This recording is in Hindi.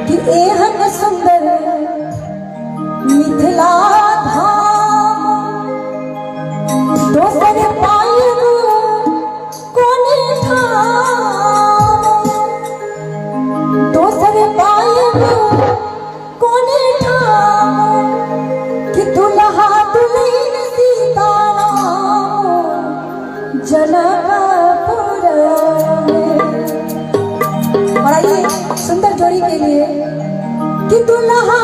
कि एहन सुंदर मिथिला धाम दोसर पायब कोने ठाम, दोसर पायब कोने ठाम कि दुल्हा दुल्हन सीताराम जनकपुर में। और आइए सुंदर जोड़ी के लिए कि दुल्हा